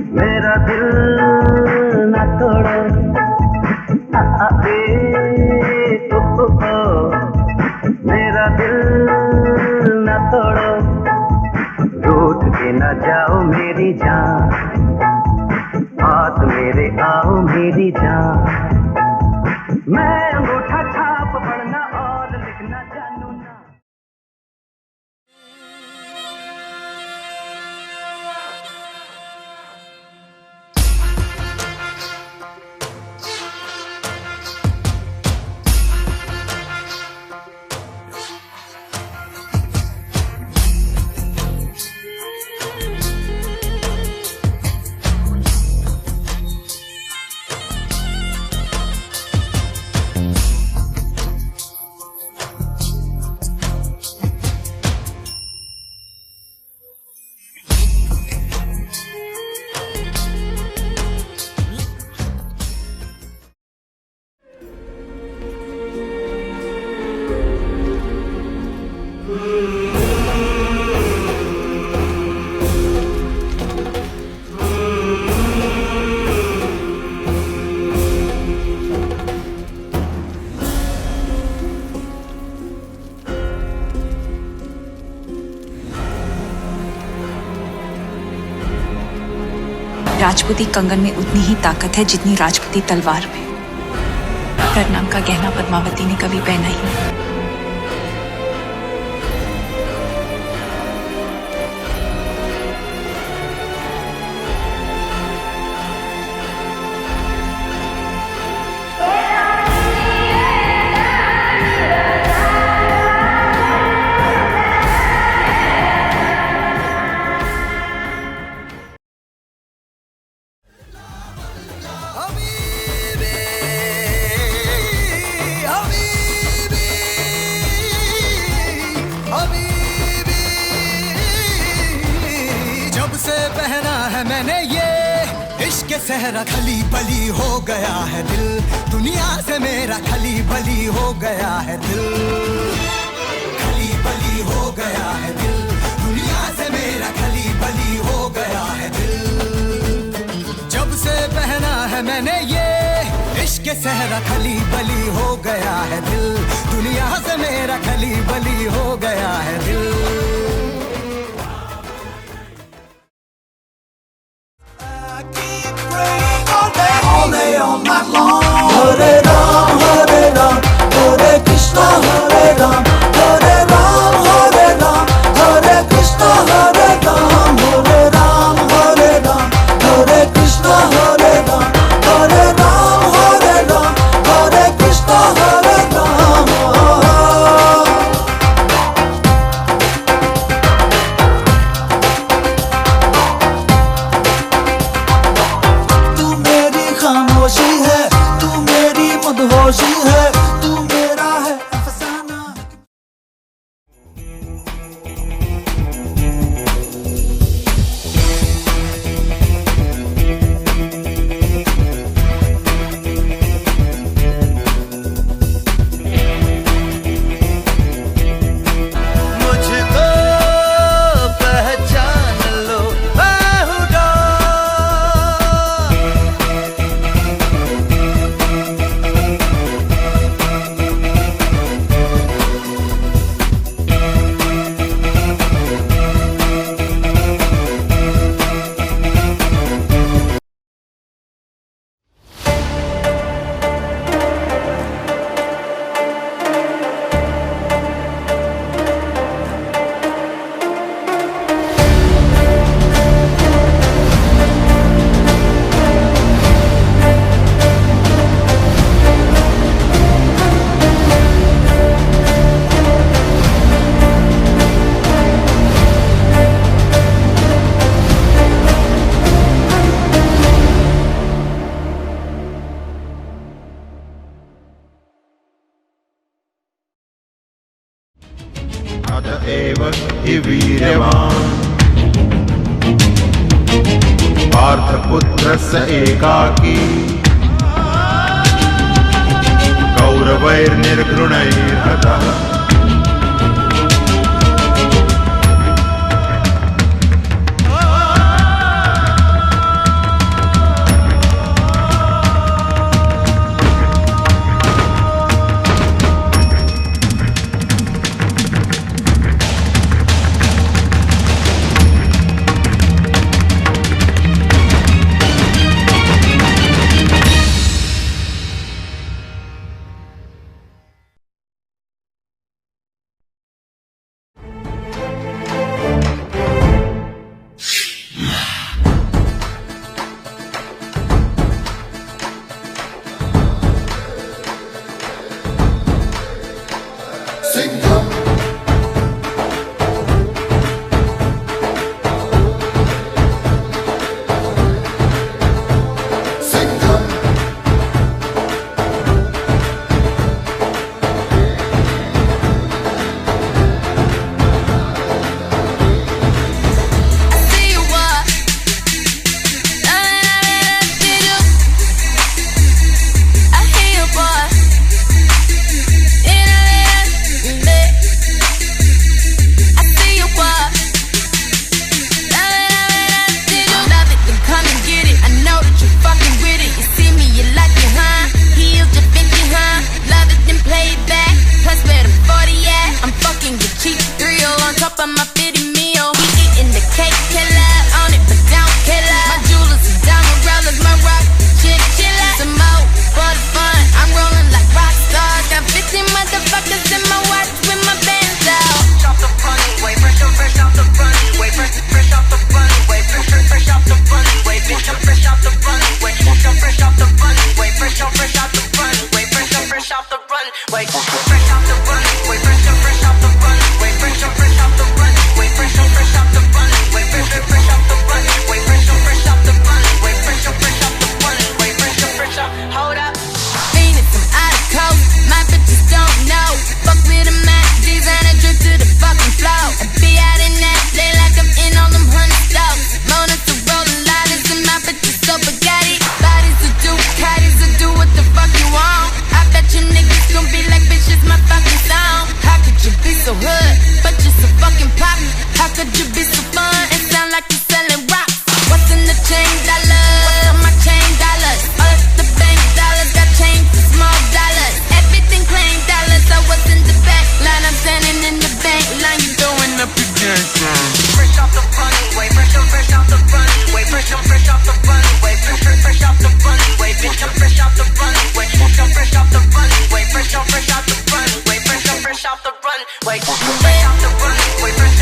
मेरा दिल न तोड़ो, मेरा दिल न तोड़ो, रूठ के न जाओ मेरी जान, पास मेरे आओ मेरी जान। मैं अंगूठा छाप पढ़ना और लिखना जानू ना। राजपूती कंगन में उतनी ही ताकत है जितनी राजपूती तलवार में। हर नाम का गहना पद्मावती ने कभी पहना ही नहीं। जब से पहना है मैंने ये इश्क सहरा, खली बली हो गया है दिल, दुनिया से मेरा खली बली हो गया है दिल, खली बली हो गया है दिल, दुनिया से मेरा खली बली हो गया है दिल। जब से पहना है मैंने ये इश्क सहरा, खली बली हो गया है दिल, दुनिया से मेरा खली बली हो गया है दिल। All day, all night long. Hare Ram, Hare Krishna, Hare Ram, Hare Ram, Hare Ram, Hare Krishna, Hare Ram, Hare Ram, Hare Ram, Hare Krishna, Hare Ram, Hare Ram, Hare Ram, Hare Krishna, Hare Ram. तू मेरी खामोशी है, तू मेरी मदहोशी है, तू मेरा है अफसाना। मुझको पहचान लो बेहुदा, अतएव हि वीर्यवान् पार्थपुत्रस्य एकाकी कौरवैर्निर्घृणैर्हतः देता है।